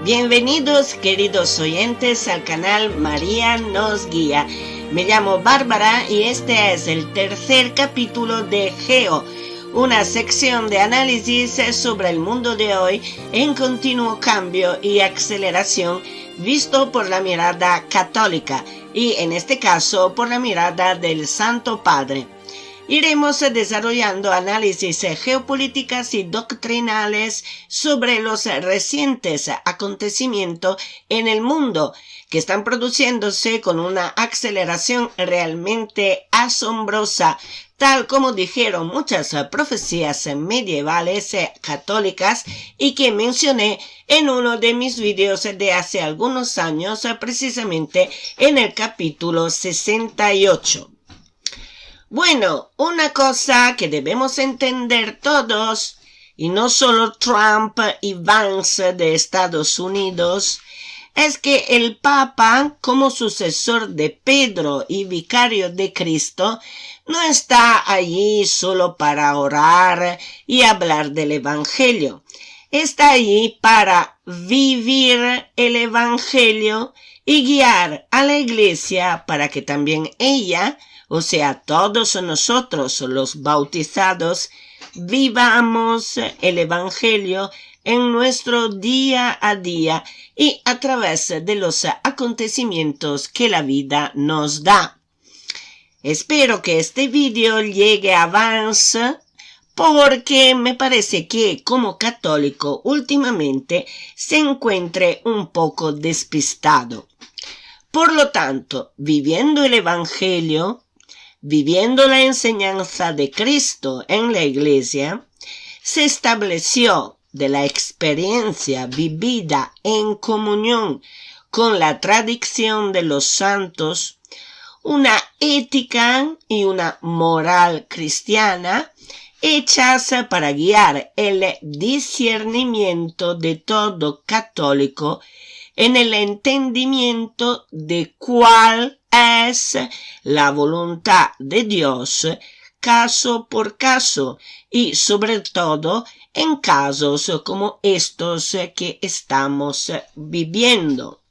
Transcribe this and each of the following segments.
Bienvenidos, queridos oyentes, al canal María nos guía. Me llamo Bárbara y este es el tercer capítulo de Geo, una sección de análisis sobre el mundo de hoy en continuo cambio y aceleración, visto por la mirada católica y, en este caso, por la mirada del Santo Padre. Iremos desarrollando análisis geopolíticas y doctrinales sobre los recientes acontecimientos en el mundo que están produciéndose con una aceleración realmente asombrosa, tal como dijeron muchas profecías medievales católicas y que mencioné en uno de mis vídeos de hace algunos años, precisamente en el capítulo 68. Bueno, una cosa que debemos entender todos, y no solo Trump y Vance de Estados Unidos, es que el Papa, como sucesor de Pedro y vicario de Cristo, no está allí solo para orar y hablar del Evangelio. Está allí para vivir el Evangelio y guiar a la Iglesia para que también ella, o sea, todos nosotros los bautizados, vivamos el Evangelio en nuestro día a día y a través de los acontecimientos que la vida nos da. Espero que este vídeo llegue a Vance porque me parece que como católico últimamente se encuentre un poco despistado. Por lo tanto, viviendo el Evangelio, viviendo la enseñanza de Cristo en la Iglesia, se estableció de la experiencia vivida en comunión con la tradición de los santos una ética y una moral cristiana hechas para guiar el discernimiento de todo católico en el entendimiento de cuál es la voluntad de Dios caso por caso y sobre todo en casos como estos que estamos viviendo.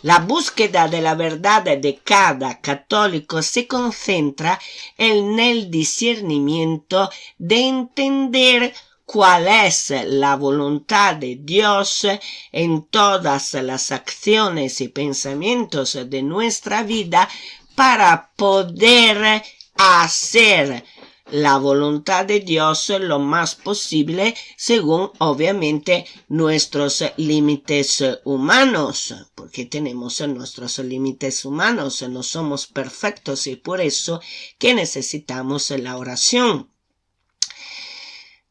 La búsqueda de la verdad de cada católico se concentra en el discernimiento de entender cuál es la voluntad de Dios en todas las acciones y pensamientos de nuestra vida para poder hacer la voluntad de Dios lo más posible según obviamente nuestros límites humanos, porque tenemos nuestros límites humanos, no somos perfectos y por eso que necesitamos la oración.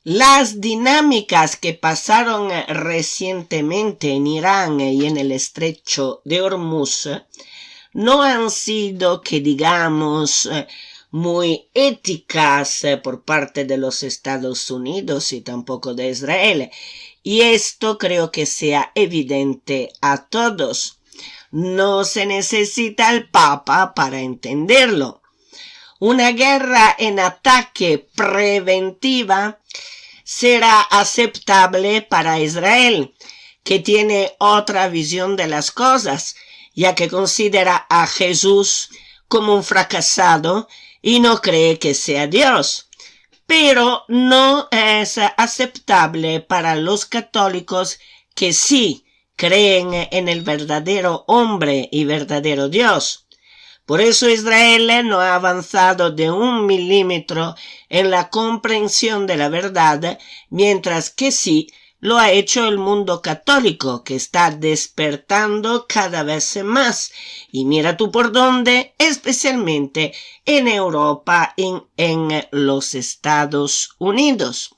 Las dinámicas que pasaron recientemente en Irán y en el estrecho de Hormuz no han sido, que digamos, muy éticas por parte de los Estados Unidos y tampoco de Israel. Y esto creo que sea evidente a todos. No se necesita el Papa para entenderlo. Una guerra en ataque preventiva será aceptable para Israel, que tiene otra visión de las cosas, ya que considera a Jesús como un fracasado y no cree que sea Dios. Pero no es aceptable para los católicos que sí creen en el verdadero hombre y verdadero Dios. Por eso Israel no ha avanzado de 1 milímetro en la comprensión de la verdad, mientras que sí lo ha hecho el mundo católico, que está despertando cada vez más. Y mira tú por dónde, especialmente en Europa y en los Estados Unidos.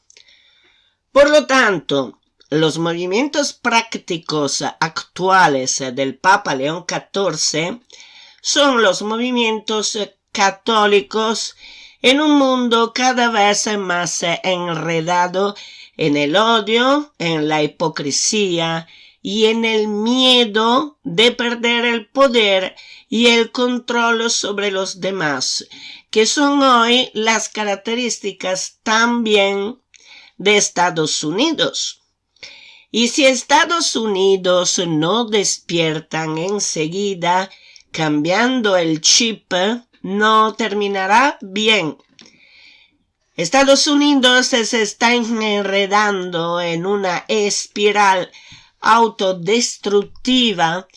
Por lo tanto, los movimientos prácticos actuales del Papa León XIV son los movimientos católicos en un mundo cada vez más enredado en el odio, en la hipocresía y en el miedo de perder el poder y el control sobre los demás, que son hoy las características también de Estados Unidos. Y si Estados Unidos no despiertan enseguida, cambiando el chip, no terminará bien. Estados Unidos se está enredando en una espiral autodestructiva,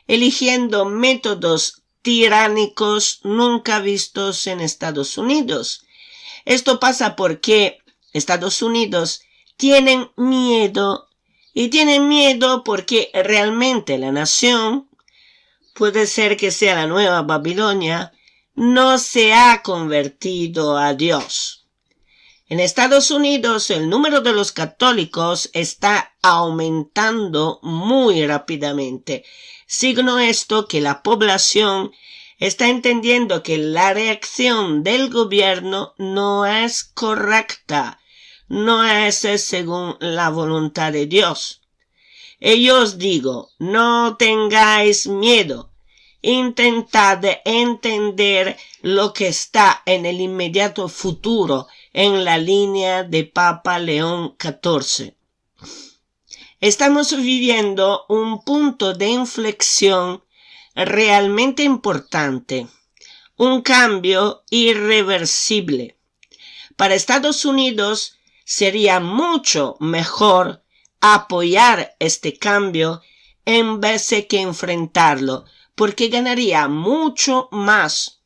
eligiendo métodos tiránicos nunca vistos en Estados Unidos. Esto pasa porque Estados Unidos tienen miedo, y tienen miedo porque realmente la nación, puede ser que sea la nueva Babilonia, no se ha convertido a Dios. En Estados Unidos el número de los católicos está aumentando muy rápidamente. Signo esto que la población está entendiendo que la reacción del gobierno no es correcta, no es según la voluntad de Dios. Y yo os digo, no tengáis miedo. Intentad entender lo que está en el inmediato futuro en la línea de Papa León XIV. Estamos viviendo un punto de inflexión realmente importante, un cambio irreversible. Para Estados Unidos sería mucho mejor apoyar este cambio en vez de que enfrentarlo, porque ganaría mucho más.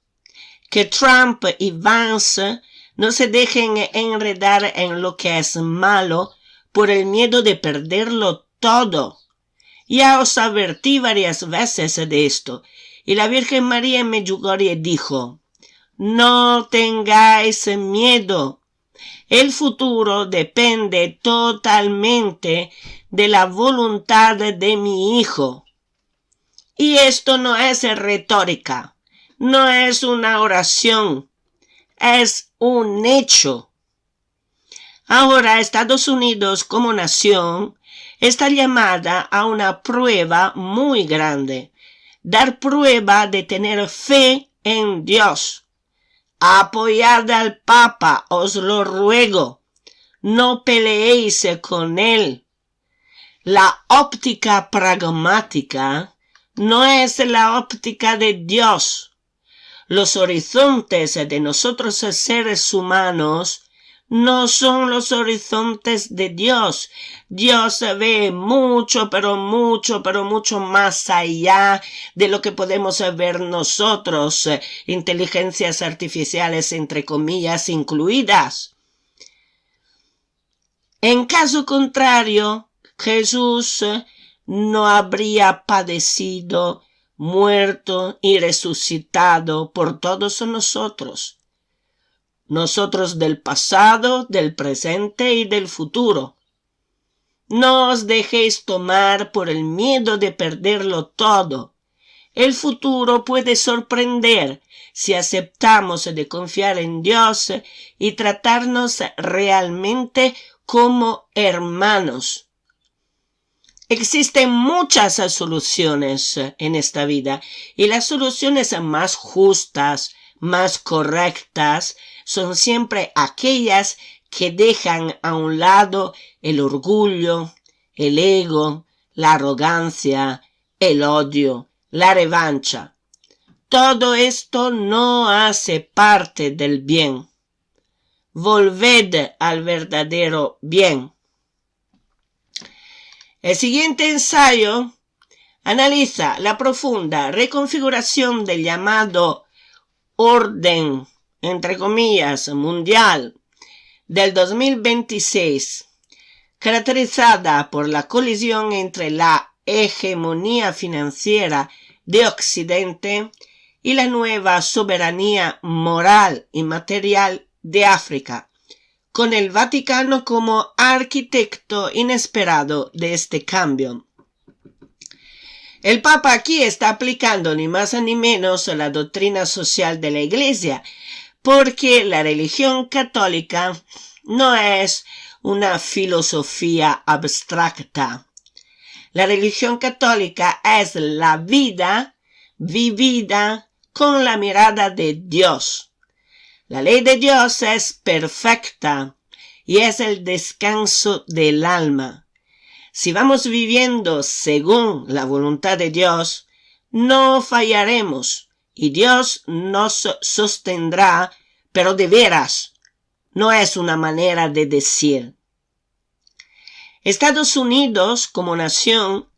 Que Trump y Vance no se dejen enredar en lo que es malo por el miedo de perderlo todo. Ya os advertí varias veces de esto, y la Virgen María en Medjugorje dijo: no tengáis miedo. El futuro depende totalmente de la voluntad de mi Hijo. Y esto no es retórica, no es una oración, es un hecho. Ahora Estados Unidos como nación está llamada a una prueba muy grande, dar prueba de tener fe en Dios. Apoyad al Papa, os lo ruego, no peleéis con él. La óptica pragmática no es la óptica de Dios. Los horizontes de nosotros seres humanos no son los horizontes de Dios. Dios ve mucho, pero mucho más allá de lo que podemos ver nosotros, inteligencias artificiales entre comillas incluidas. En caso contrario, Jesús no habría padecido, muerto y resucitado por todos nosotros. Nosotros del pasado, del presente y del futuro. No os dejéis tomar por el miedo de perderlo todo. El futuro puede sorprender si aceptamos de confiar en Dios y tratarnos realmente como hermanos. Existen muchas soluciones en esta vida y las soluciones más justas, más correctas, son siempre aquellas que dejan a un lado el orgullo, el ego, la arrogancia, el odio, la revancha. Todo esto no hace parte del bien. Volved al verdadero bien. El siguiente ensayo analiza la profunda reconfiguración del llamado orden, entre comillas, mundial del 2026, caracterizada por la colisión entre la hegemonía financiera de Occidente y la nueva soberanía moral y material de África, con el Vaticano como arquitecto inesperado de este cambio. El Papa aquí está aplicando ni más ni menos la doctrina social de la Iglesia, porque la religión católica no es una filosofía abstracta. La religión católica es la vida vivida con la mirada de Dios. La ley de Dios es perfecta y es el descanso del alma. Si vamos viviendo según la voluntad de Dios, no fallaremos y Dios nos sostendrá, pero de veras, no es una manera de decir. Estados Unidos, como nación,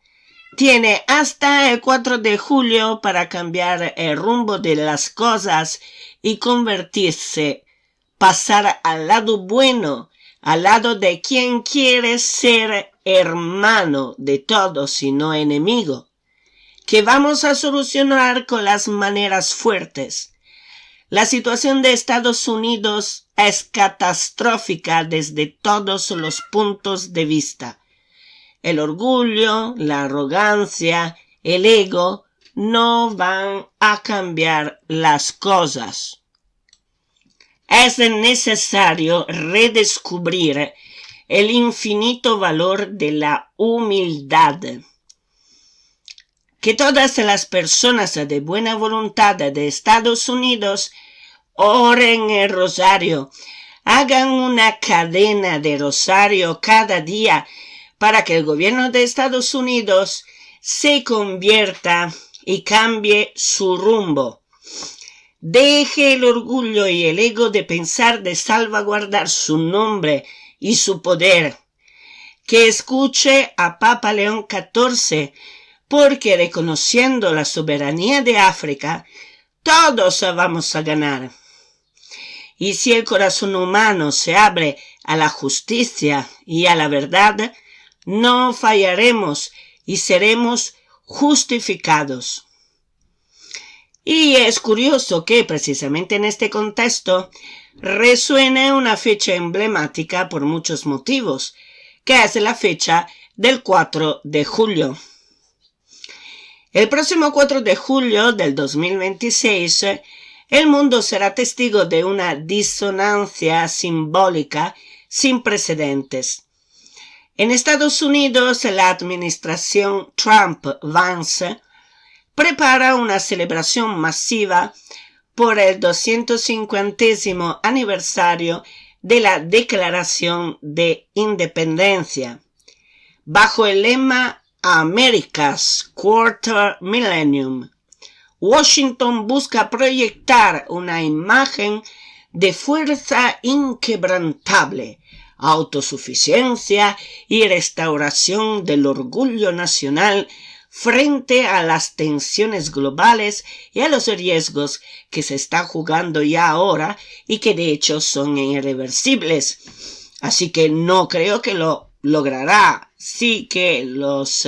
tiene hasta el 4 de julio para cambiar el rumbo de las cosas y convertirse, pasar al lado bueno, al lado de quien quiere ser hermano de todos y no enemigo, que vamos a solucionar con las maneras fuertes. La situación de Estados Unidos es catastrófica desde todos los puntos de vista. El orgullo, la arrogancia, el ego no van a cambiar las cosas. Es necesario redescubrir el infinito valor de la humildad. Que todas las personas de buena voluntad de Estados Unidos oren el rosario, hagan una cadena de rosario cada día para que el gobierno de Estados Unidos se convierta y cambie su rumbo. Deje el orgullo y el ego de pensar de salvaguardar su nombre y su poder. Que escuche a Papa León XIV, porque reconociendo la soberanía de África, todos vamos a ganar. Y si el corazón humano se abre a la justicia y a la verdad, no fallaremos y seremos justificados. Y es curioso que precisamente en este contexto resuene una fecha emblemática por muchos motivos, que es la fecha del 4 de julio. El próximo 4 de julio del 2026, el mundo será testigo de una disonancia simbólica sin precedentes. En Estados Unidos, la administración Trump-Vance prepara una celebración masiva por el 250º aniversario de la Declaración de Independencia, bajo el lema America's Quarter Millennium. Washington busca proyectar una imagen de fuerza inquebrantable, autosuficiencia y restauración del orgullo nacional frente a las tensiones globales y a los riesgos que se están jugando ya ahora y que de hecho son irreversibles. Así que no creo que lo logrará. Sí que los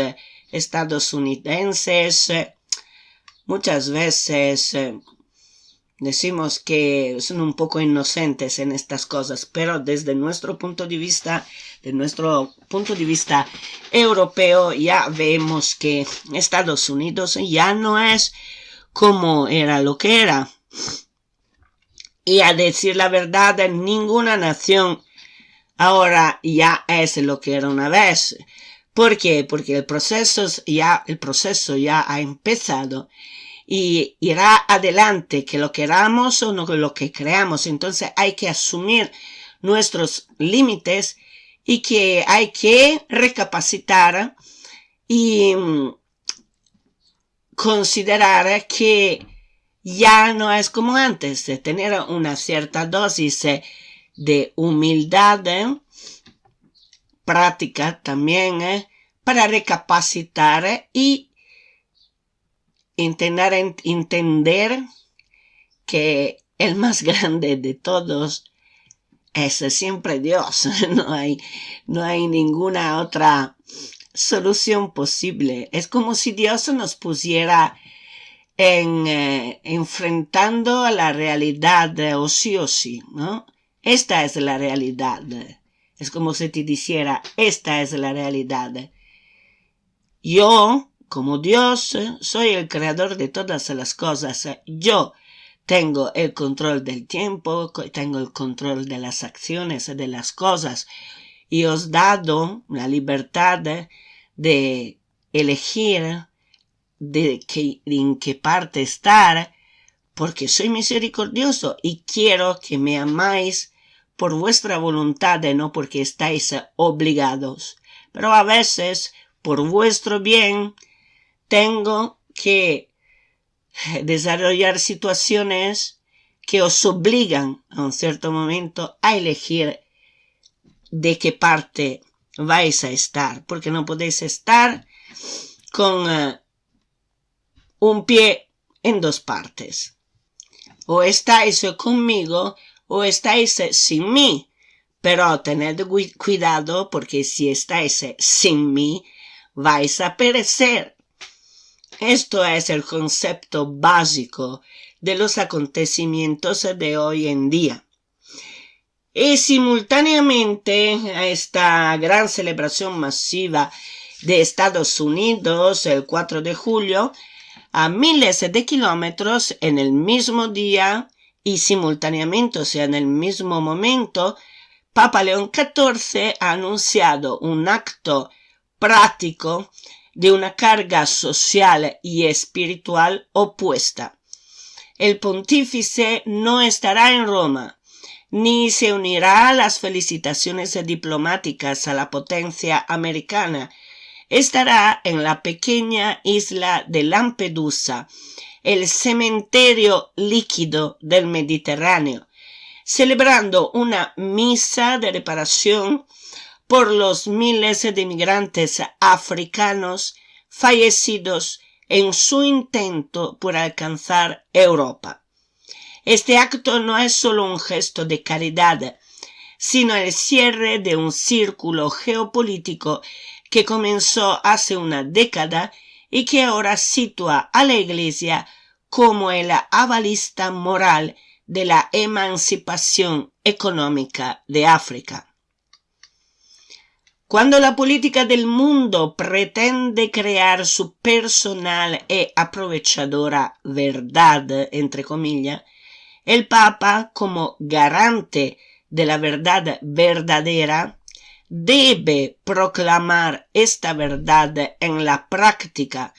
estadounidenses muchas veces decimos que son un poco inocentes en estas cosas, pero desde nuestro punto de vista, europeo, ya vemos que Estados Unidos ya no es como era lo que era. Y a decir la verdad, ninguna nación ahora ya es lo que era una vez. ¿Por qué? Porque el proceso ya ha empezado y irá adelante, que lo queramos o no lo que creamos. Entonces hay que asumir nuestros límites y que hay que recapacitar y considerar que ya no es como antes, de tener una cierta dosis de humildad, práctica también, para recapacitar y entender que el más grande de todos es siempre Dios. No hay ninguna otra solución posible. Es como si Dios nos pusiera enfrentando a la realidad o sí, ¿no? Esta es la realidad. Es como si te dijera, esta es la realidad. Yo, como Dios, soy el creador de todas las cosas. Yo tengo el control del tiempo, tengo el control de las acciones, de las cosas. Y os he dado la libertad de elegir en qué parte estar, porque soy misericordioso y quiero que me amáis por vuestra voluntad, no porque estáis obligados. pero a veces, por vuestro bien, tengo que desarrollar situaciones que os obligan a un cierto momento a elegir de qué parte vais a estar, porque no podéis estar con un pie en dos partes. O estáis conmigo o estáis sin mí, pero tened cuidado porque si estáis sin mí vais a perecer. Esto es el concepto básico de los acontecimientos de hoy en día. Y simultáneamente a esta gran celebración masiva de Estados Unidos el 4 de julio, a miles de kilómetros en el mismo día y simultáneamente, o sea, en el mismo momento, Papa León XIV ha anunciado un acto práctico de una carga social y espiritual opuesta. El pontífice no estará en Roma, ni se unirá a las felicitaciones diplomáticas a la potencia americana. Estará en la pequeña isla de Lampedusa, el cementerio líquido del Mediterráneo, celebrando una misa de reparación por los miles de inmigrantes africanos fallecidos en su intento por alcanzar Europa. Este acto no es solo un gesto de caridad, sino el cierre de un círculo geopolítico que comenzó hace una década y que ahora sitúa a la Iglesia como el avalista moral de la emancipación económica de África. Cuando la política del mundo pretende crear su personal y aprovechadora verdad, entre comillas, el Papa, como garante de la verdad verdadera, debe proclamar esta verdad en la práctica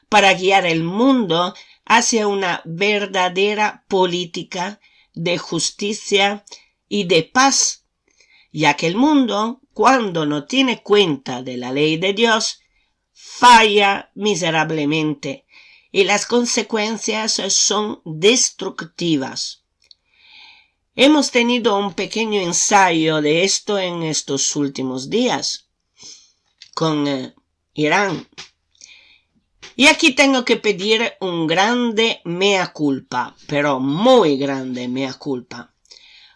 para guiar el mundo hacia una verdadera política de justicia y de paz, ya que el mundo, cuando no tiene cuenta de la ley de Dios, falla miserablemente y las consecuencias son destructivas. Hemos tenido un pequeño ensayo de esto en estos últimos días con Irán. Y aquí tengo que pedir un grande mea culpa, pero muy grande mea culpa.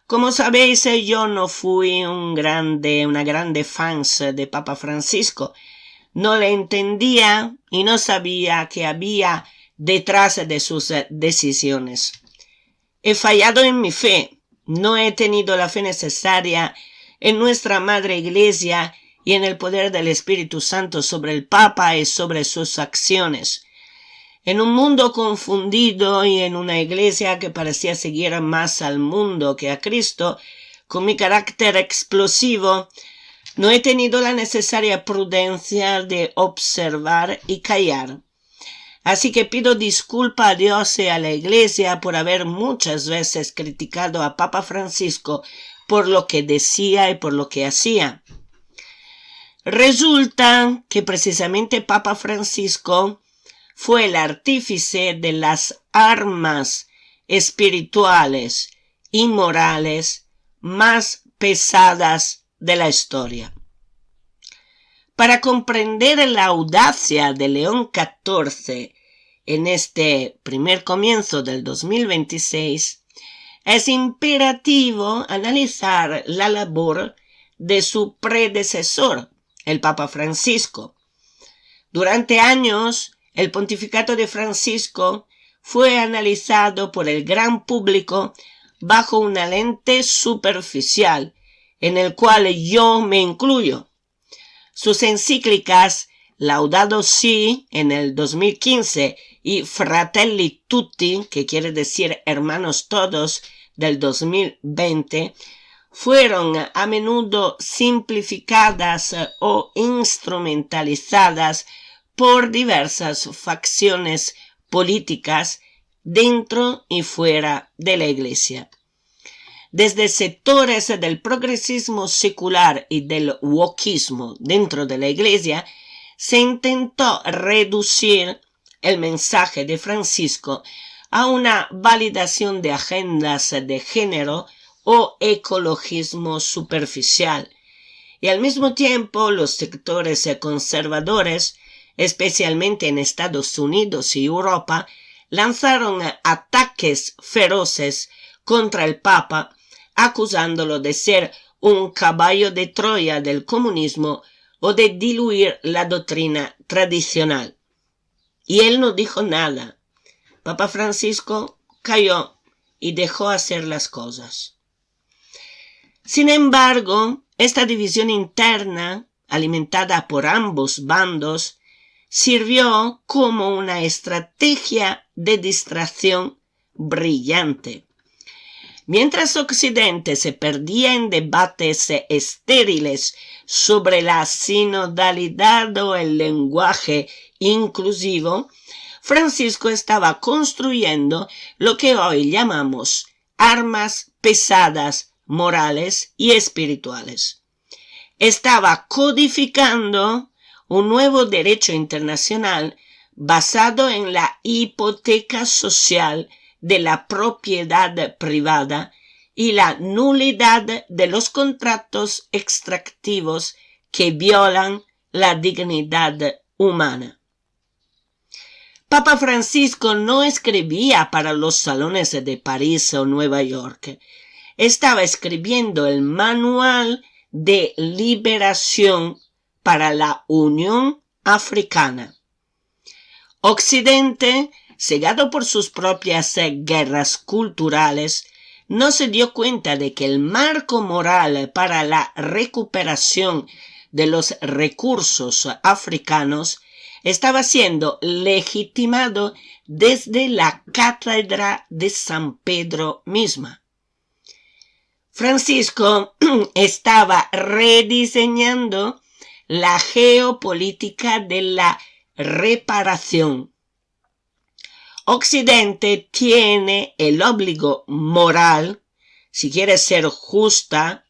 Como sabéis, yo no fui una grande fan de Papa Francisco. No le entendía y no sabía qué había detrás de sus decisiones. He fallado en mi fe. No he tenido la fe necesaria en nuestra Madre Iglesia y en el poder del Espíritu Santo sobre el Papa y sobre sus acciones. En un mundo confundido y en una iglesia que parecía seguir más al mundo que a Cristo, con mi carácter explosivo, no he tenido la necesaria prudencia de observar y callar. Así que pido disculpa a Dios y a la Iglesia por haber muchas veces criticado a Papa Francisco por lo que decía y por lo que hacía. Resulta que precisamente Papa Francisco fue el artífice de las armas espirituales y morales más pesadas de la historia. Para comprender la audacia de León XIV en este primer comienzo del 2026, es imperativo analizar la labor de su predecesor, el Papa Francisco. Durante años, el pontificado de Francisco fue analizado por el gran público bajo una lente superficial, en el cual yo me incluyo. Sus encíclicas Laudato Si en el 2015 y Fratelli Tutti, que quiere decir hermanos todos, del 2020, fueron a menudo simplificadas o instrumentalizadas por diversas facciones políticas dentro y fuera de la Iglesia. desde sectores del progresismo secular y del wokismo dentro de la Iglesia, se intentó reducir el mensaje de Francisco a una validación de agendas de género o ecologismo superficial, y al mismo tiempo los sectores conservadores, especialmente en Estados Unidos y Europa, lanzaron ataques feroces contra el Papa, acusándolo de ser un caballo de Troya del comunismo o de diluir la doctrina tradicional. Y él no dijo nada. Papa Francisco calló y dejó hacer las cosas. Sin embargo, esta división interna, alimentada por ambos bandos, sirvió como una estrategia de distracción brillante. Mientras Occidente se perdía en debates estériles sobre la sinodalidad o el lenguaje inclusivo, Francisco estaba construyendo lo que hoy llamamos armas pesadas, morales y espirituales. Estaba codificando un nuevo derecho internacional basado en la hipoteca social de la propiedad privada y la nulidad de los contratos extractivos que violan la dignidad humana. Papa Francisco no escribía para los salones de París o Nueva York. Estaba escribiendo el manual de liberación para la Unión Africana. Occidente, cegado por sus propias guerras culturales, no se dio cuenta de que el marco moral para la recuperación de los recursos africanos estaba siendo legitimado desde la cátedra de San Pedro misma. Francisco estaba rediseñando la geopolítica de la reparación. Occidente tiene el obligo moral, si quiere ser justa,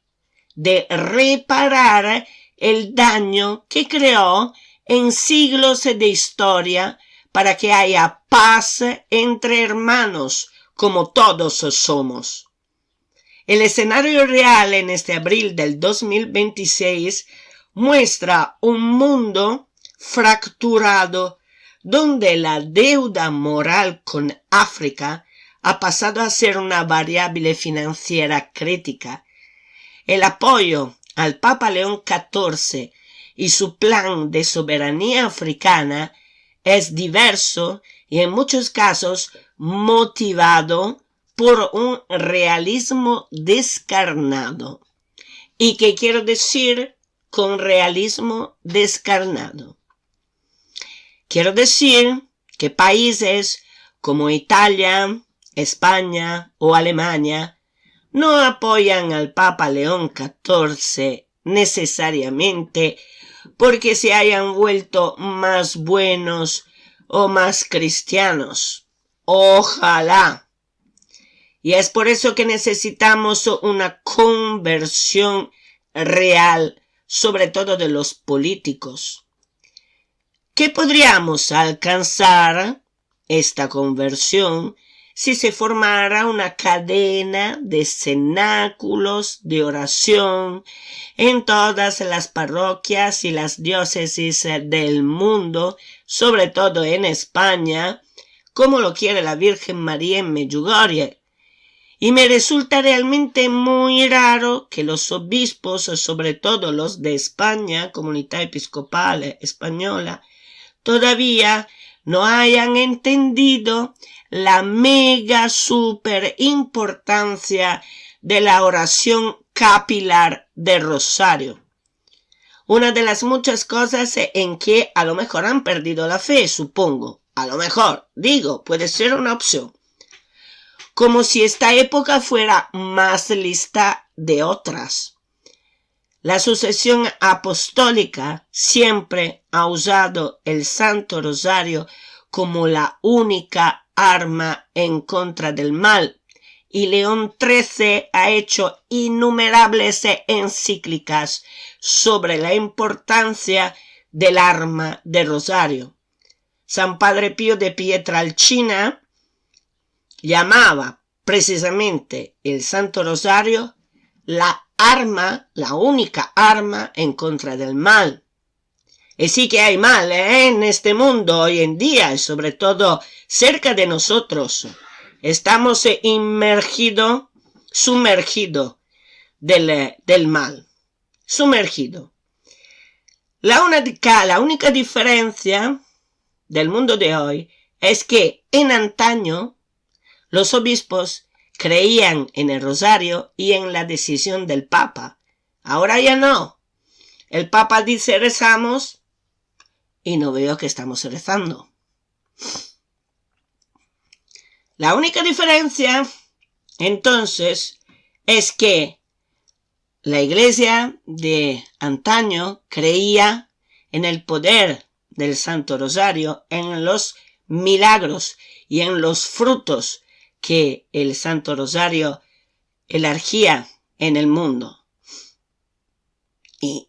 de reparar el daño que creó en siglos de historia para que haya paz entre hermanos como todos somos. El escenario real en este abril del 2026 muestra un mundo fracturado donde la deuda moral con África ha pasado a ser una variable financiera crítica. El apoyo al Papa León XIV y su plan de soberanía africana es diverso y en muchos casos motivado por un realismo descarnado. ¿Y qué quiero decir con realismo descarnado? Quiero decir que países como Italia, España o Alemania no apoyan al Papa León XIV necesariamente porque se hayan vuelto más buenos o más cristianos. Ojalá. Y es por eso que necesitamos una conversión real, sobre todo de los políticos. ¿Qué podríamos alcanzar esta conversión si se formara una cadena de cenáculos de oración en todas las parroquias y las diócesis del mundo, sobre todo en España, como lo quiere la Virgen María en Medjugorje? Y me resulta realmente muy raro que los obispos, sobre todo los de España, Comunidad Episcopal Española, todavía no hayan entendido la mega super importancia de la oración capilar del rosario. Una de las muchas cosas en que a lo mejor han perdido la fe, supongo. A lo mejor, digo, puede ser una opción. Como si esta época fuera más lista de otras. La sucesión apostólica siempre ha usado el Santo Rosario como la única arma en contra del mal y León XIII ha hecho innumerables encíclicas sobre la importancia del arma de rosario. San Padre Pío de Pietrelcina llamaba precisamente el Santo Rosario la única arma en contra del mal. Y sí que hay mal en este mundo hoy en día, y sobre todo cerca de nosotros. Estamos sumergidos del mal. Sumergido. La única diferencia del mundo de hoy es que en antaño los obispos creían en el rosario y en la decisión del Papa. Ahora ya no. El Papa dice rezamos y no veo que estamos rezando. La única diferencia, entonces, es que la Iglesia de antaño creía en el poder del Santo Rosario, en los milagros y en los frutos que el Santo Rosario elargía en el mundo. Y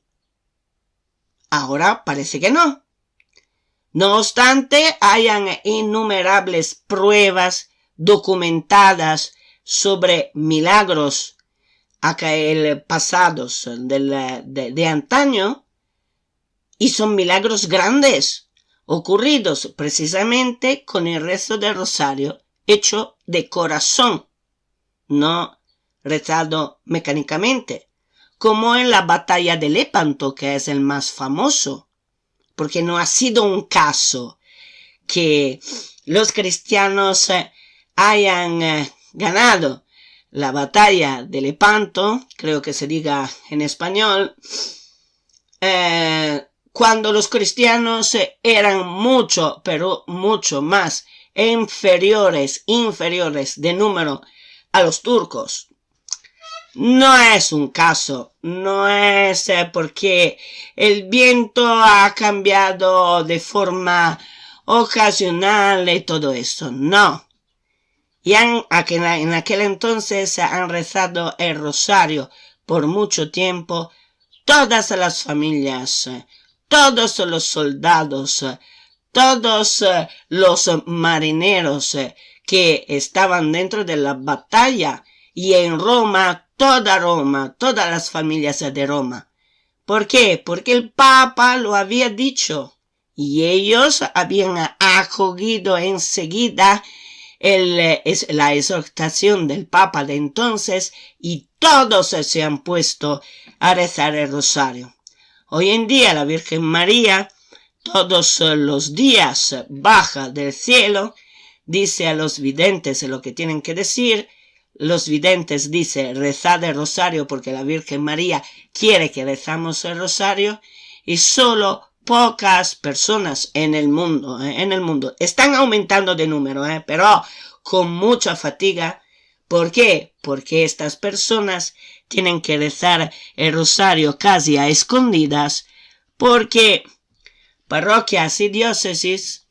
ahora parece que no. No obstante, hayan innumerables pruebas documentadas sobre milagros pasados de antaño, y son milagros grandes, ocurridos precisamente con el rezo del rosario hecho de corazón, no rezado mecánicamente, como en la batalla de Lepanto, que es el más famoso, porque no ha sido un caso que los cristianos hayan ganado la batalla de Lepanto, creo que se diga en español, cuando los cristianos eran mucho, pero mucho más inferiores de número a los turcos. No es un caso, no es porque el viento ha cambiado de forma ocasional y todo eso, no. Y en aquel entonces han rezado el rosario por mucho tiempo todas las familias, todos los soldados, todos los marineros que estaban dentro de la batalla, y en Roma, todas las familias de Roma. ¿Por qué? Porque el Papa lo había dicho y ellos habían acogido enseguida la exhortación del Papa de entonces, y todos se han puesto a rezar el rosario. Hoy en día la Virgen María todos los días baja del cielo, dice a los videntes lo que tienen que decir. Los videntes dicen rezad el rosario porque la Virgen María quiere que rezamos el rosario, y solo pocas personas en el mundo están aumentando de número, pero con mucha fatiga. ¿Por qué? Porque estas personas tienen que rezar el rosario casi a escondidas, porque parroquias y diócesis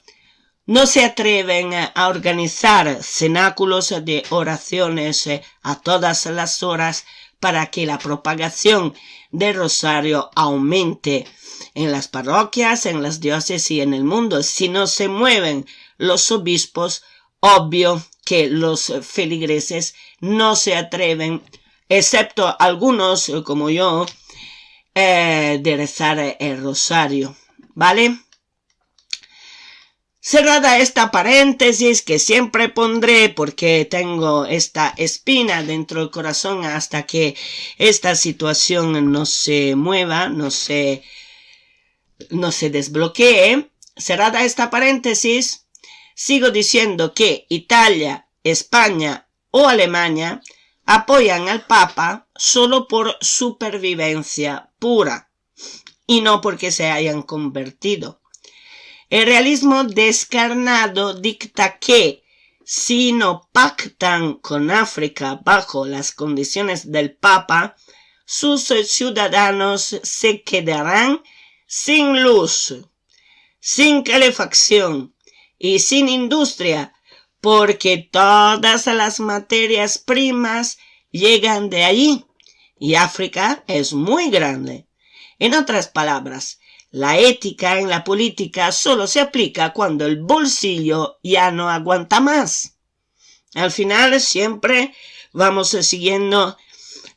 no se atreven a organizar cenáculos de oraciones a todas las horas para que la propagación del rosario aumente en las parroquias, en las diócesis y en el mundo. Si no se mueven los obispos, obvio que los feligreses no se atreven, excepto algunos como yo, de rezar el rosario, ¿vale? Cerrada esta paréntesis que siempre pondré porque tengo esta espina dentro del corazón hasta que esta situación no se mueva, no se desbloquee. Cerrada esta paréntesis, sigo diciendo que Italia, España o Alemania apoyan al Papa solo por supervivencia pura y no porque se hayan convertido. El realismo descarnado dicta que, si no pactan con África bajo las condiciones del Papa, sus ciudadanos se quedarán sin luz, sin calefacción y sin industria, porque todas las materias primas llegan de allí y África es muy grande. En otras palabras, la ética en la política solo se aplica cuando el bolsillo ya no aguanta más. Al final siempre vamos siguiendo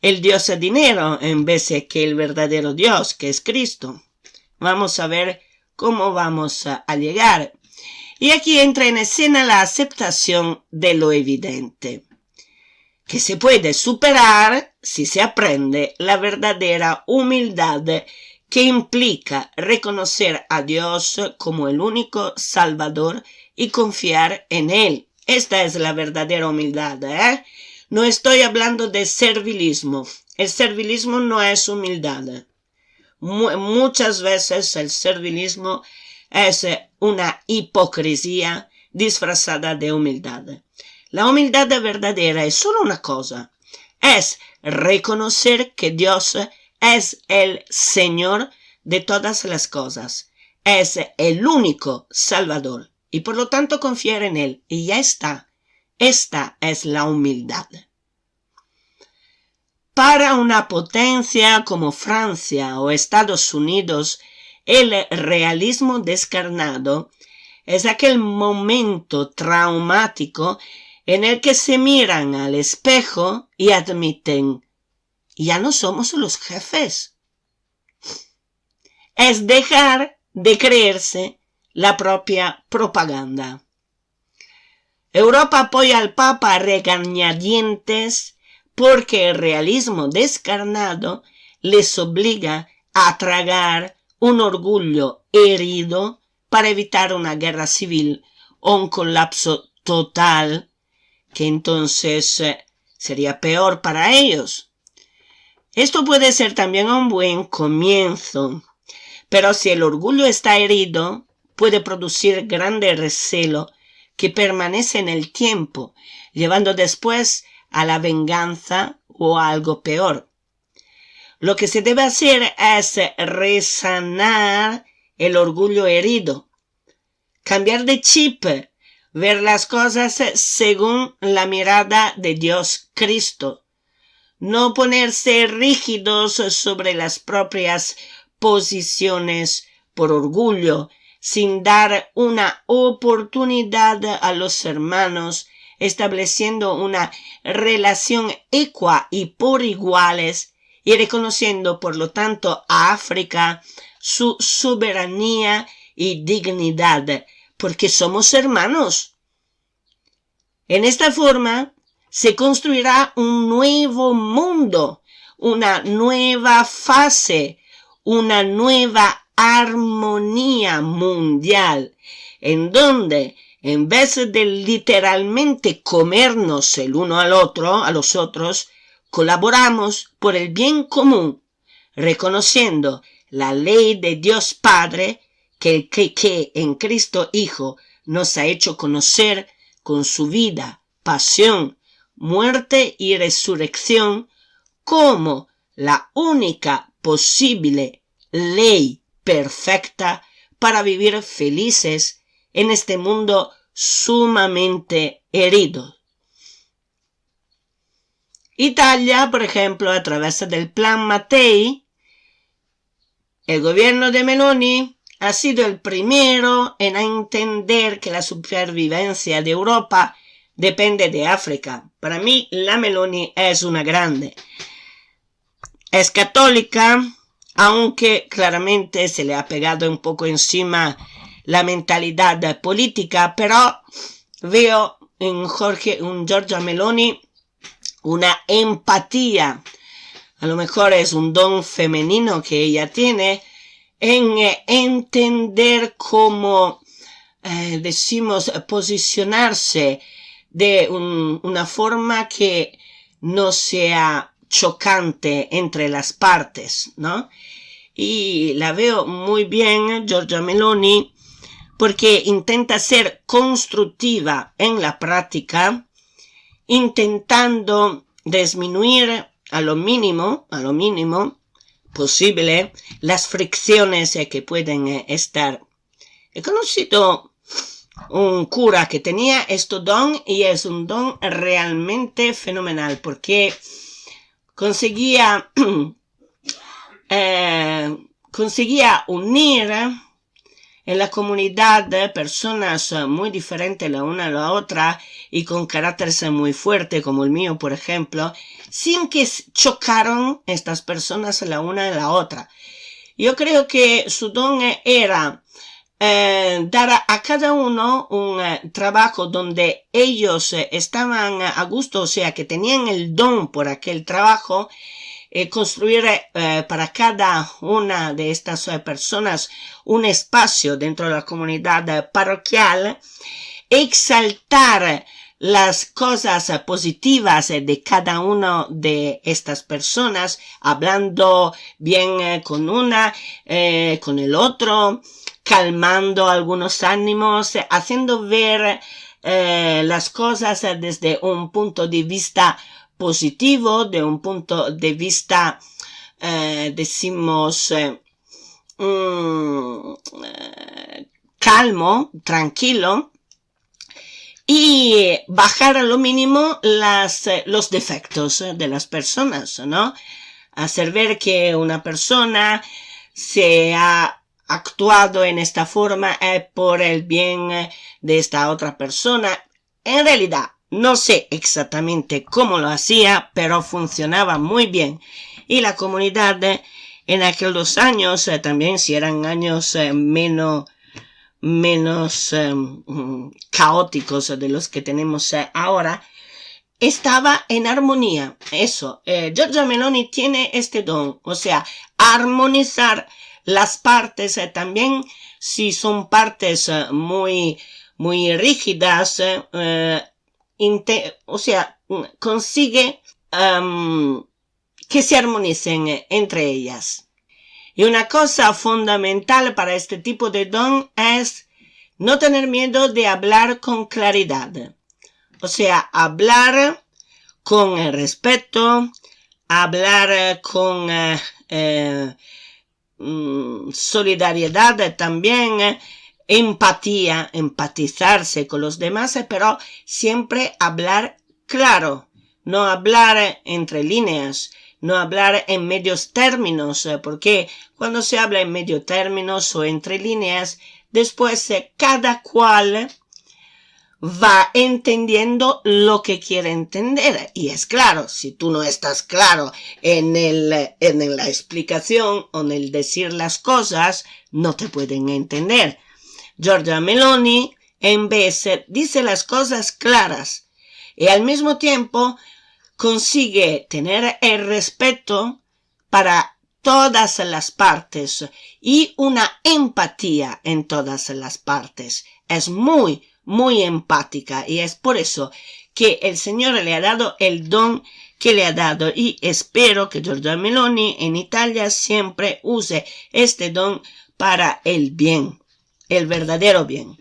el Dios del dinero en vez de que el verdadero Dios, que es Cristo. Vamos a ver cómo vamos a llegar. Y aquí entra en escena la aceptación de lo evidente, que se puede superar si se aprende la verdadera humildad que implica reconocer a Dios como el único Salvador y confiar en Él. Esta es la verdadera humildad, ¿eh? No estoy hablando de servilismo. El servilismo no es humildad. Muchas veces el servilismo es una hipocresía disfrazada de humildad. La humildad verdadera es solo una cosa. Es reconocer que Dios es el Señor de todas las cosas. Es el único Salvador. Y por lo tanto confiar en Él. Y ya está. Esta es la humildad. Para una potencia como Francia o Estados Unidos, el realismo descarnado es aquel momento traumático en el que se miran al espejo y admiten, ya no somos los jefes. Es dejar de creerse la propia propaganda. Europa apoya al Papa a regañadientes porque el realismo descarnado les obliga a tragar un orgullo herido para evitar una guerra civil o un colapso total, que entonces sería peor para ellos. Esto puede ser también un buen comienzo, pero si el orgullo está herido, puede producir grande recelo que permanece en el tiempo, llevando después a la venganza o a algo peor. Lo que se debe hacer es resanar el orgullo herido, cambiar de chip, ver las cosas según la mirada de Dios Cristo, no ponerse rígidos sobre las propias posiciones por orgullo, sin dar una oportunidad a los hermanos, estableciendo una relación equa y por iguales y reconociendo por lo tanto a África su soberanía y dignidad, porque somos hermanos. En esta forma se construirá un nuevo mundo, una nueva fase, una nueva armonía mundial, en donde en vez de literalmente comernos el uno al otro, a los otros, colaboramos por el bien común, reconociendo la ley de Dios Padre que en Cristo Hijo nos ha hecho conocer con su vida, pasión, muerte y resurrección como la única posible ley perfecta para vivir felices en este mundo sumamente herido. Italia, por ejemplo, a través del Plan Mattei, el gobierno de Meloni ha sido el primero en entender que la supervivencia de Europa depende de África. Para mí, la Meloni es una grande. Es católica, aunque claramente se le ha pegado un poco encima la mentalidad política, pero veo en Giorgia Meloni una empatía. A lo mejor es un don femenino que ella tiene en entender cómo, decimos, posicionarse de una forma que no sea chocante entre las partes, ¿no? Y la veo muy bien, Giorgia Meloni, porque intenta ser constructiva en la práctica, intentando disminuir a lo mínimo posible las fricciones que pueden estar. He conocido un cura que tenía este don, y es un don realmente fenomenal porque conseguía unir en la comunidad personas muy diferentes la una a la otra y con caracteres muy fuertes, como el mío, por ejemplo, sin que chocaran estas personas la una a la otra. Yo creo que su don era dar a cada uno un trabajo donde ellos estaban a gusto, o sea, que tenían el don por aquel trabajo, construir para cada una de estas personas un espacio dentro de la comunidad parroquial, exaltar las cosas positivas de cada una de estas personas, hablando bien con una, con el otro, calmando algunos ánimos, haciendo ver las cosas desde un punto de vista positivo, de un punto de vista, decimos, calmo, tranquilo, y bajar a lo mínimo los defectos de las personas, ¿no? Hacer ver que una persona se ha actuado en esta forma por el bien de esta otra persona. En realidad, no sé exactamente cómo lo hacía, pero funcionaba muy bien. Y la comunidad en aquellos años, también si eran años menos caóticos de los que tenemos ahora, estaba en armonía. Eso, Giorgia Meloni tiene este don, o sea, armonizar las partes, también si son partes muy rígidas, o sea, consigue que se armonicen entre ellas. Y una cosa fundamental para este tipo de don es no tener miedo de hablar con claridad. O sea, hablar con respeto, hablar con solidaridad también, empatía, empatizarse con los demás, pero siempre hablar claro, no hablar entre líneas, no hablar en medios términos, porque cuando se habla en medios términos o entre líneas, después cada cual va entendiendo lo que quiere entender. Y es claro, si tú no estás claro en la explicación o en el decir las cosas, no te pueden entender. Giorgia Meloni, en vez, dice las cosas claras y al mismo tiempo consigue tener el respeto para todas las partes y una empatía en todas las partes. Es muy empática, y es por eso que el Señor le ha dado el don que le ha dado, y espero que Giorgia Meloni en Italia siempre use este don para el bien, el verdadero bien.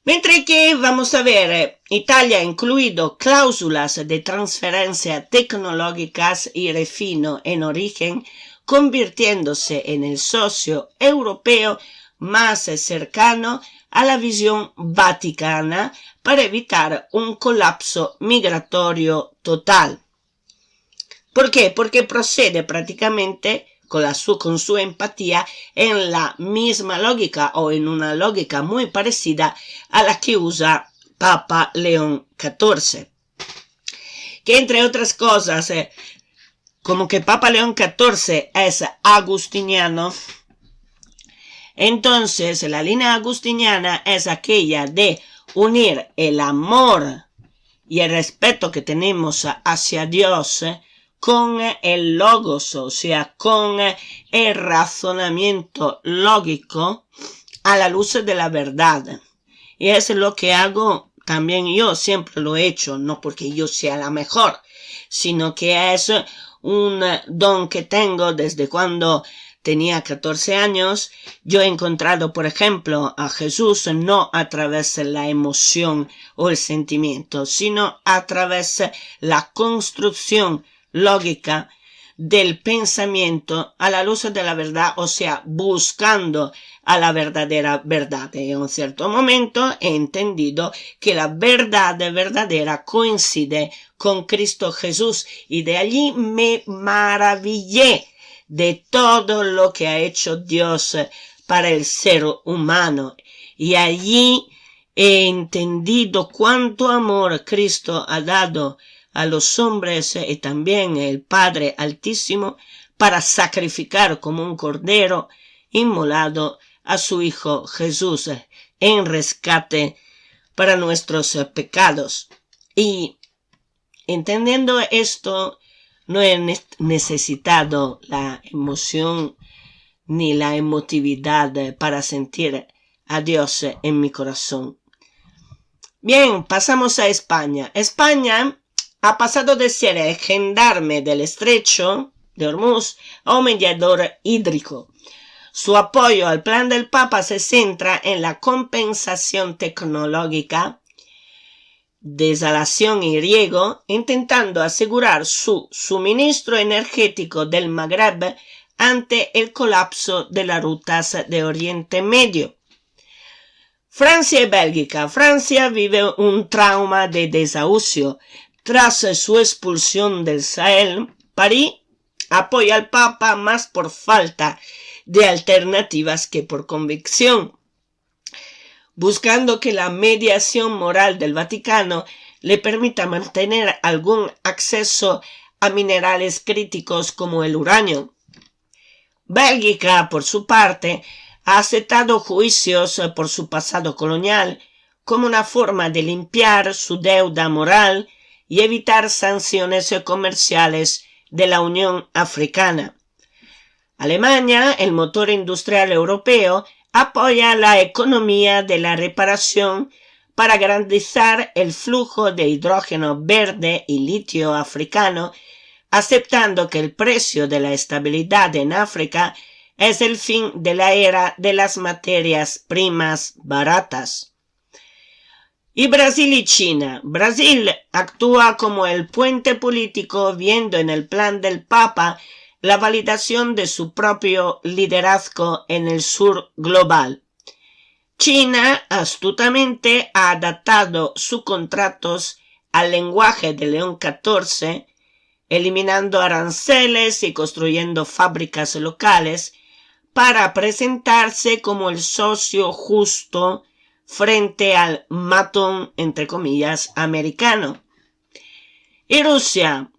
Mientras que vamos a ver, Italia ha incluido cláusulas de transferencia tecnológicas y refino en origen, convirtiéndose en el socio europeo más cercano a la visión vaticana para evitar un colapso migratorio total. ¿Por qué? Porque procede prácticamente con su empatía en la misma lógica, o en una lógica muy parecida a la que usa Papa León XIV. Que entre otras cosas, como que Papa León XIV es agustiniano, entonces la línea agustiniana es aquella de unir el amor y el respeto que tenemos hacia Dios con el logos, o sea, con el razonamiento lógico a la luz de la verdad. Y es lo que hago también yo, siempre lo he hecho, no porque yo sea la mejor, sino que es un don que tengo desde cuando tenía 14 años. Yo he encontrado, por ejemplo, a Jesús no a través de la emoción o el sentimiento, sino a través de la construcción lógica del pensamiento a la luz de la verdad, o sea, buscando a la verdadera verdad. En un cierto momento he entendido que la verdad verdadera coincide con Cristo Jesús, y de allí me maravillé de todo lo que ha hecho Dios para el ser humano, y allí he entendido cuánto amor Cristo ha dado a los hombres, y también el Padre Altísimo, para sacrificar como un cordero inmolado a su Hijo Jesús en rescate para nuestros pecados. Y entendiendo esto, no he necesitado la emoción ni la emotividad para sentir a Dios en mi corazón. Bien, pasamos a España. España ha pasado de ser el gendarme del estrecho de Hormuz a un mediador hídrico. Su apoyo al plan del Papa se centra en la compensación tecnológica, desalación y riego, intentando asegurar su suministro energético del Magreb ante el colapso de las rutas de Oriente Medio. Francia y Bélgica. Francia vive un trauma de desahucio. Tras su expulsión del Sahel, París apoya al Papa más por falta de alternativas que por convicción, buscando que la mediación moral del Vaticano le permita mantener algún acceso a minerales críticos como el uranio. Bélgica, por su parte, ha aceptado juicios por su pasado colonial como una forma de limpiar su deuda moral y evitar sanciones comerciales de la Unión Africana. Alemania, el motor industrial europeo, apoya la economía de la reparación para garantizar el flujo de hidrógeno verde y litio africano, aceptando que el precio de la estabilidad en África es el fin de la era de las materias primas baratas. Y Brasil y China. Brasil actúa como el puente político, viendo en el plan del Papa la validación de su propio liderazgo en el sur global. China astutamente ha adaptado sus contratos al lenguaje de León XIV, eliminando aranceles y construyendo fábricas locales para presentarse como el socio justo frente al matón, entre comillas, americano. Y Rusia.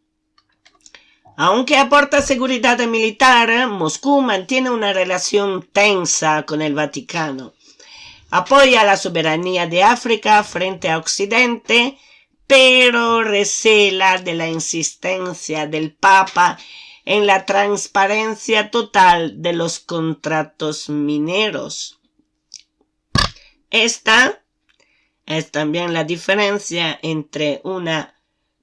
Aunque aporta seguridad militar, Moscú mantiene una relación tensa con el Vaticano. Apoya la soberanía de África frente a Occidente, pero recela de la insistencia del Papa en la transparencia total de los contratos mineros. Esta es también la diferencia entre una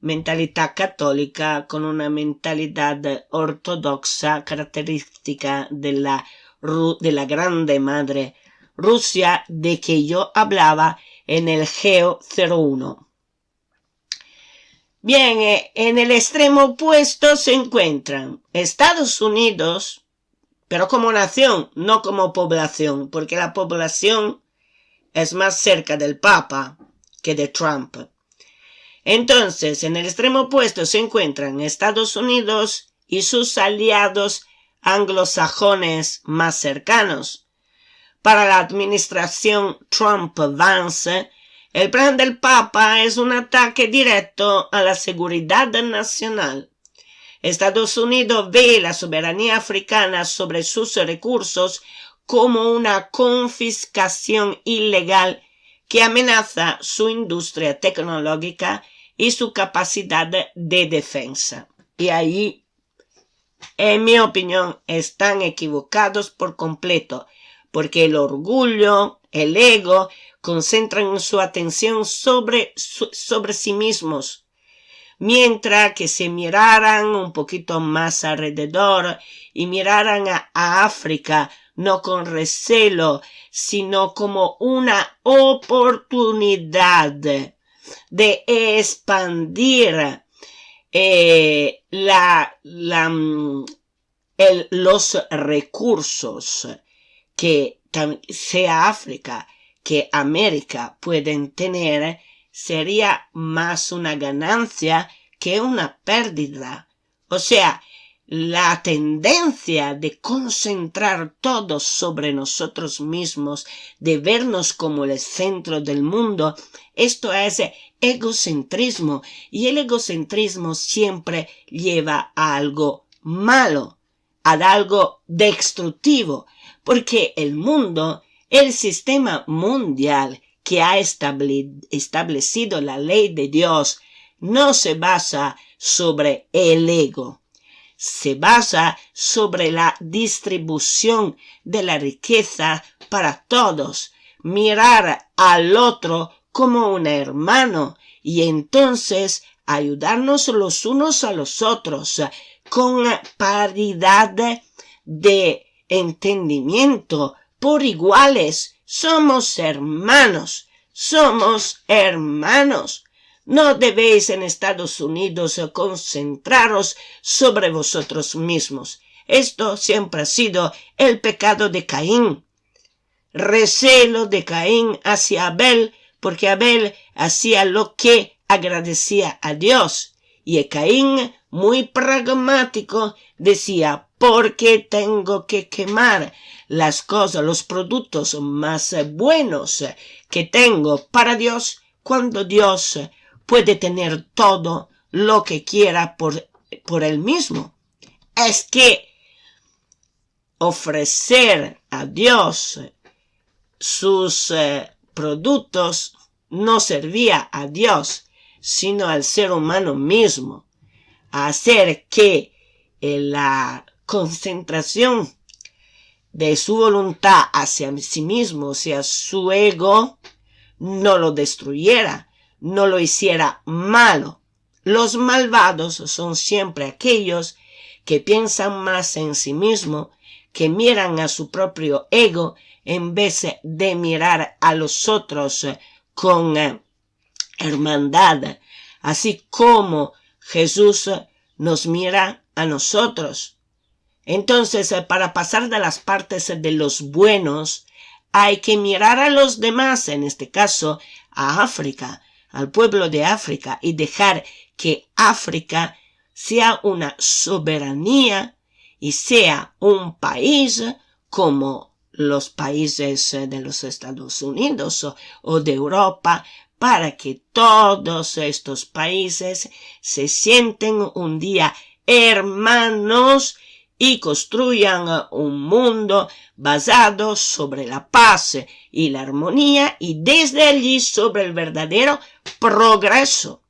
mentalidad católica con una mentalidad ortodoxa característica de la grande madre Rusia de que yo hablaba en el Geo 01. Bien, en el extremo opuesto se encuentran Estados Unidos, pero como nación, no como población, porque la población es más cerca del Papa que de Trump. Entonces, en el extremo opuesto se encuentran Estados Unidos y sus aliados anglosajones más cercanos. Para la administración Trump-Vance, el plan del Papa es un ataque directo a la seguridad nacional. Estados Unidos ve la soberanía africana sobre sus recursos como una confiscación ilegal que amenaza su industria tecnológica y su capacidad de defensa. Y ahí, en mi opinión, están equivocados por completo, porque el orgullo, el ego, concentran su atención sobre sí mismos, mientras que se miraran un poquito más alrededor y miraran a África no con recelo, sino como una oportunidad de expandir los recursos que sea África que América pueden tener sería más una ganancia que una pérdida. O sea, la tendencia de concentrar todo sobre nosotros mismos, de vernos como el centro del mundo, esto es egocentrismo, y el egocentrismo siempre lleva a algo malo, a algo destructivo, porque el mundo, el sistema mundial que ha establecido la ley de Dios, no se basa sobre el ego, se basa sobre la distribución de la riqueza para todos, mirar al otro como un hermano y entonces ayudarnos los unos a los otros con paridad de entendimiento por iguales. Somos hermanos, somos hermanos. No debéis en Estados Unidos concentraros sobre vosotros mismos. Esto siempre ha sido el pecado de Caín. Recelo de Caín hacia Abel, porque Abel hacía lo que agradecía a Dios. Y Caín, muy pragmático, decía, ¿por qué tengo que quemar las cosas, los productos más buenos que tengo para Dios, cuando Dios puede tener todo lo que quiera por él mismo? Es que ofrecer a Dios sus productos no servía a Dios, sino al ser humano mismo, a hacer que la concentración de su voluntad hacia sí mismo, hacia su ego, no lo destruyera, no lo hiciera malo. Los malvados son siempre aquellos que piensan más en sí mismo, que miran a su propio ego en vez de mirar a los otros con hermandad, así como Jesús nos mira a nosotros. Entonces, para pasar de las partes de los buenos, hay que mirar a los demás, en este caso a África, al pueblo de África, y dejar que África sea una soberanía y sea un país como los países de los Estados Unidos o de Europa, para que todos estos países se sienten un día hermanos y construyan un mundo basado sobre la paz y la armonía y desde allí sobre el verdadero progreso.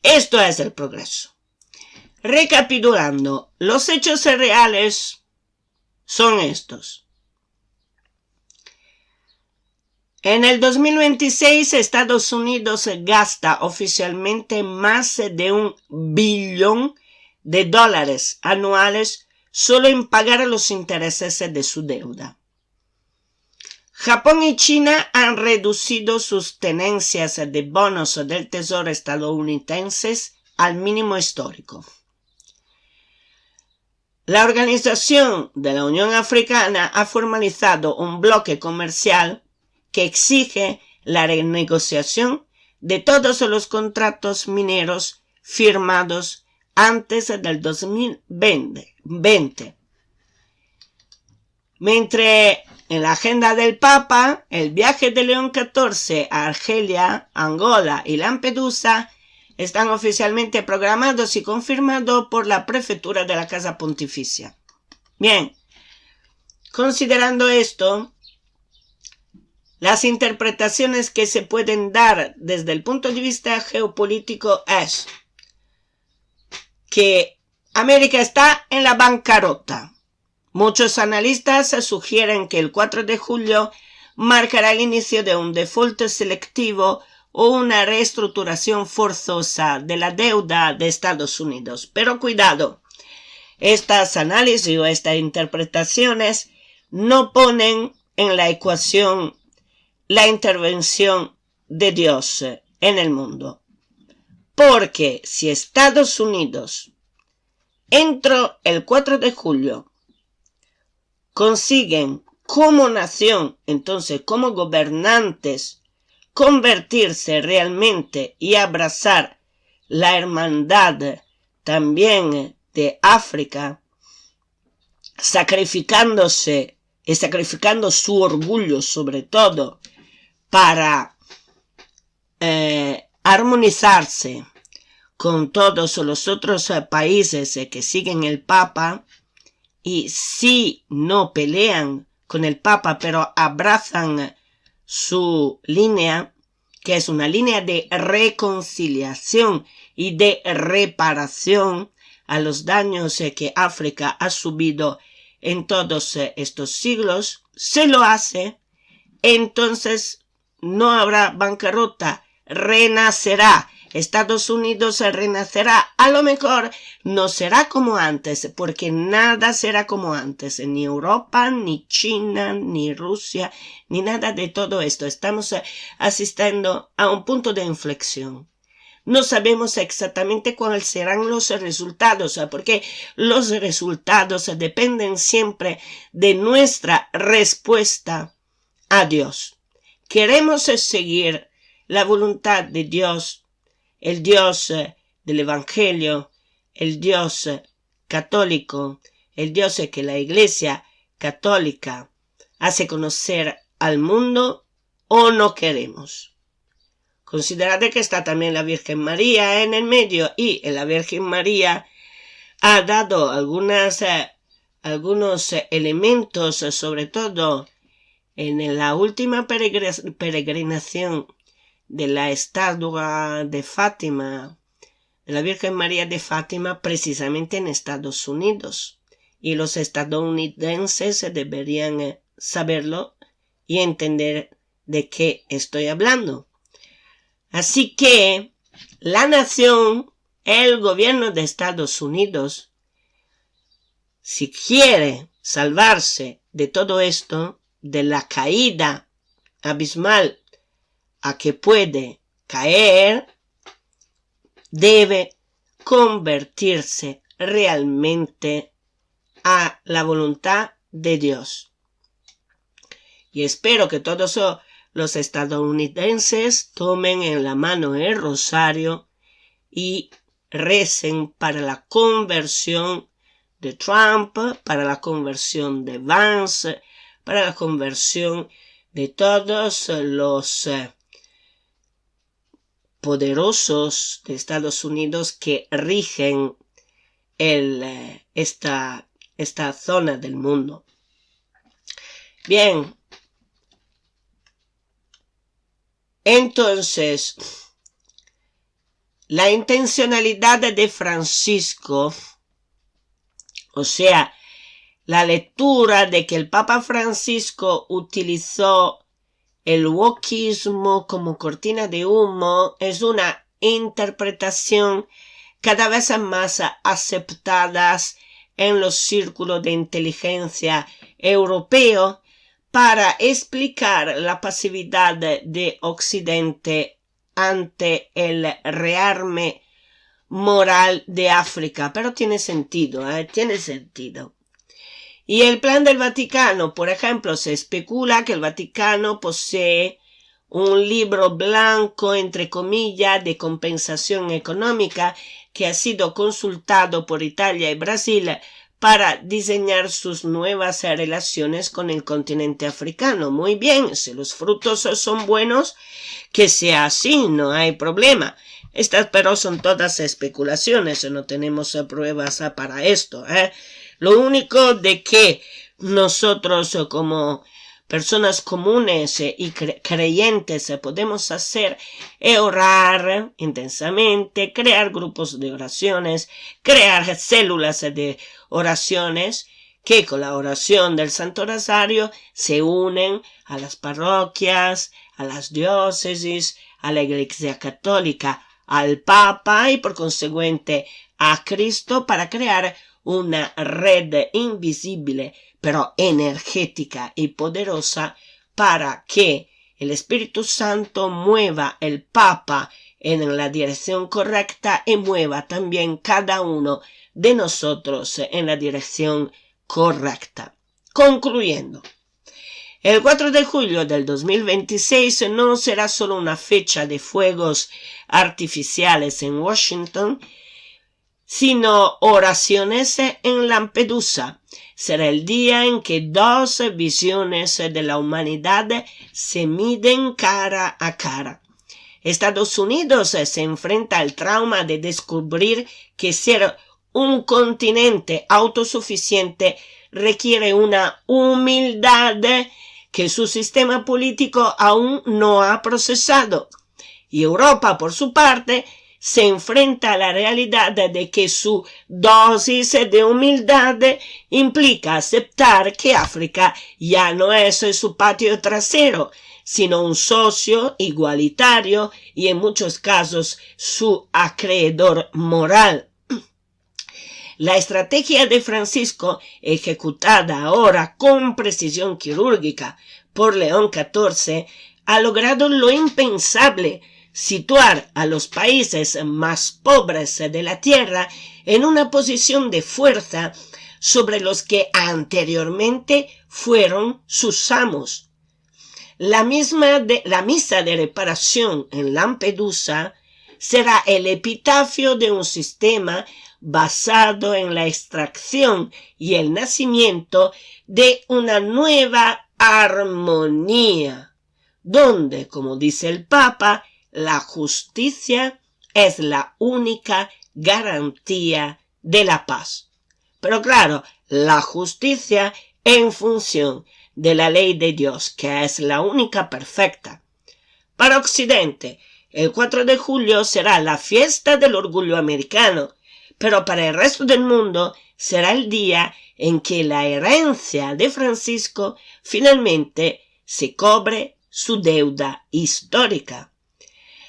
Esto es el progreso. Recapitulando, los hechos reales son estos. En el 2026, Estados Unidos gasta oficialmente más de $1 billón anuales solo en pagar los intereses de su deuda. Japón y China han reducido sus tenencias de bonos del Tesoro estadounidenses al mínimo histórico. La Organización de la Unión Africana ha formalizado un bloque comercial que exige la renegociación de todos los contratos mineros firmados antes del 2020. Mientras en la agenda del Papa, el viaje de León XIV a Argelia, Angola y Lampedusa están oficialmente programados y confirmados por la prefectura de la Casa Pontificia. Bien, considerando esto, las interpretaciones que se pueden dar desde el punto de vista geopolítico es que América está en la bancarrota. Muchos analistas sugieren que el 4 de julio marcará el inicio de un default selectivo o una reestructuración forzosa de la deuda de Estados Unidos. Pero cuidado, estas análisis o estas interpretaciones no ponen en la ecuación la intervención de Dios en el mundo. Porque si Estados Unidos, entro el 4 de julio, consiguen como nación, entonces como gobernantes, convertirse realmente y abrazar la hermandad también de África, sacrificándose y sacrificando su orgullo sobre todo para armonizarse con todos los otros países que siguen el Papa, y si no pelean con el Papa pero abrazan su línea, que es una línea de reconciliación y de reparación a los daños que África ha subido en todos estos siglos, se lo hace, entonces no habrá bancarrota, renacerá. Estados Unidos renacerá. A lo mejor no será como antes, porque nada será como antes, ni Europa, ni China, ni Rusia, ni nada de todo esto. Estamos asistiendo a un punto de inflexión. No sabemos exactamente cuáles serán los resultados, porque los resultados dependen siempre de nuestra respuesta a Dios. Queremos seguir la voluntad de Dios, el Dios del Evangelio, el Dios católico, el Dios que la Iglesia católica hace conocer al mundo, o no queremos. Considerad que está también la Virgen María en el medio, y la Virgen María ha dado algunos elementos, sobre todo en la última peregrinación de la estatua de Fátima, de la Virgen María de Fátima, precisamente en Estados Unidos. Y los estadounidenses deberían saberlo y entender de qué estoy hablando. Así que la nación, el gobierno de Estados Unidos, si quiere salvarse de todo esto, de la caída abismal a que puede caer, debe convertirse realmente a la voluntad de Dios. Y espero que todos los estadounidenses tomen en la mano el rosario y recen para la conversión de Trump, para la conversión de Vance, para la conversión de todos los poderosos de Estados Unidos que rigen esta zona del mundo. Bien, entonces, la intencionalidad de Francisco, o sea, la lectura de que el Papa Francisco utilizó el wokismo como cortina de humo, es una interpretación cada vez más aceptada en los círculos de inteligencia europeos para explicar la pasividad de Occidente ante el rearme moral de África. Pero tiene sentido, tiene sentido. Y el plan del Vaticano, por ejemplo, se especula que el Vaticano posee un libro blanco, entre comillas, de compensación económica que ha sido consultado por Italia y Brasil para diseñar sus nuevas relaciones con el continente africano. Muy bien, si los frutos son buenos, que sea así, no hay problema. Estas pero son todas especulaciones, no tenemos pruebas para esto. Lo único de que nosotros como personas comunes y creyentes podemos hacer es orar intensamente, crear grupos de oraciones, crear células de oraciones que con la oración del Santo Rosario se unen a las parroquias, a las diócesis, a la Iglesia Católica, al Papa y por consiguiente a Cristo para crear una red invisible pero energética y poderosa para que el Espíritu Santo mueva el Papa en la dirección correcta y mueva también cada uno de nosotros en la dirección correcta. Concluyendo, el 4 de julio del 2026 no será solo una fecha de fuegos artificiales en Washington, sino oraciones en Lampedusa. Será el día en que dos visiones de la humanidad se miden cara a cara. Estados Unidos se enfrenta al trauma de descubrir que ser un continente autosuficiente requiere una humildad que su sistema político aún no ha procesado. Y Europa, por su parte, se enfrenta a la realidad de que su dosis de humildad implica aceptar que África ya no es su patio trasero, sino un socio igualitario y en muchos casos su acreedor moral. La estrategia de Francisco, ejecutada ahora con precisión quirúrgica por León XIV, ha logrado lo impensable: situar a los países más pobres de la tierra en una posición de fuerza sobre los que anteriormente fueron sus amos. La misa de reparación en Lampedusa será el epitafio de un sistema basado en la extracción y el nacimiento de una nueva armonía, donde, como dice el Papa, la justicia es la única garantía de la paz. Pero claro, la justicia en función de la ley de Dios, que es la única perfecta. Para Occidente, el 4 de julio será la fiesta del orgullo americano, pero para el resto del mundo será el día en que la herencia de Francisco finalmente se cobre su deuda histórica.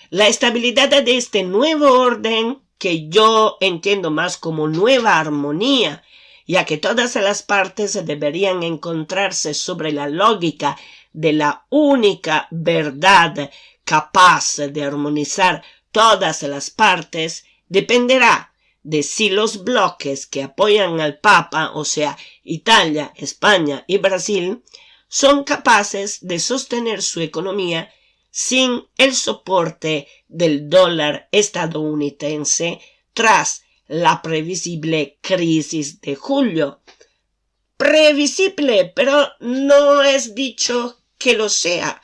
La estabilidad de este nuevo orden, que yo entiendo más como nueva armonía, ya que todas las partes deberían encontrarse sobre la lógica de la única verdad capaz de armonizar todas las partes, dependerá de si los bloques que apoyan al Papa, o sea, Italia, España y Brasil, son capaces de sostener su economía sin el soporte del dólar estadounidense tras la previsible crisis de julio. Previsible, pero no es dicho que lo sea,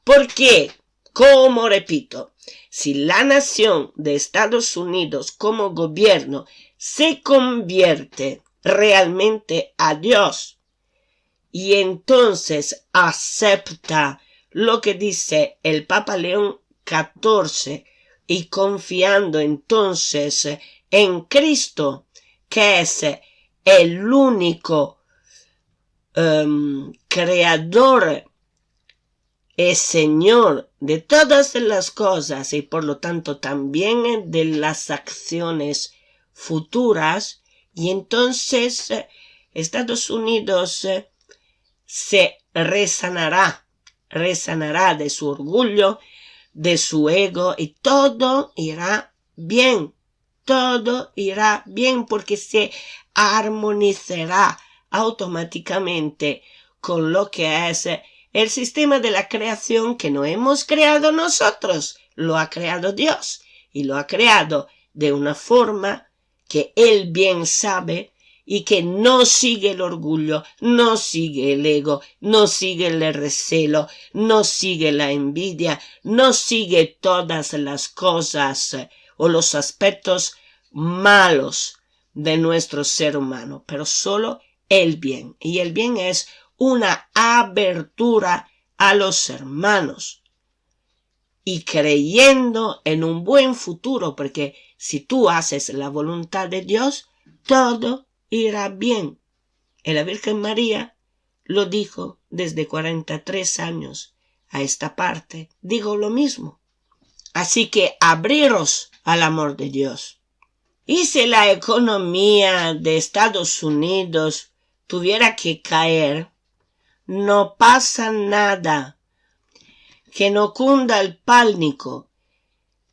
porque, como repito, si la nación de Estados Unidos como gobierno se convierte realmente a Dios y entonces acepta lo que dice el Papa León XIV y confiando entonces en Cristo, que es el único creador y Señor de todas las cosas y por lo tanto también de las acciones futuras, y entonces Estados Unidos se resanará de su orgullo, de su ego, y todo irá bien porque se armonizará automáticamente con lo que es el sistema de la creación que no hemos creado nosotros, lo ha creado Dios y lo ha creado de una forma que Él bien sabe y que no sigue el orgullo, no sigue el ego, no sigue el recelo, no sigue la envidia, no sigue todas las cosas o los aspectos malos de nuestro ser humano, pero solo el bien. Y el bien es una abertura a los hermanos y creyendo en un buen futuro, porque si tú haces la voluntad de Dios, todo irá bien. Y la Virgen María lo dijo desde 43 años a esta parte. Digo lo mismo. Así que abriros al amor de Dios. Y si la economía de Estados Unidos tuviera que caer, no pasa nada. que no cunda el pánico.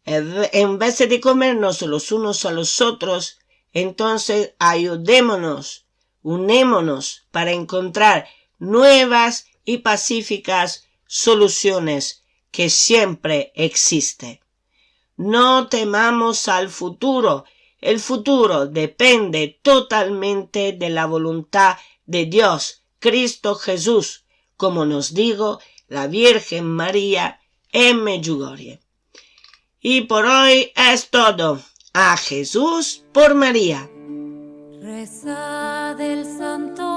En vez de comernos los unos a los otros, entonces ayudémonos, unémonos para encontrar nuevas y pacíficas soluciones que siempre existen. No temamos al futuro. El futuro depende totalmente de la voluntad de Dios, Cristo Jesús, como nos dijo la Virgen María en Medjugorje. Y por hoy es todo. A Jesús por María. Rezad el Santo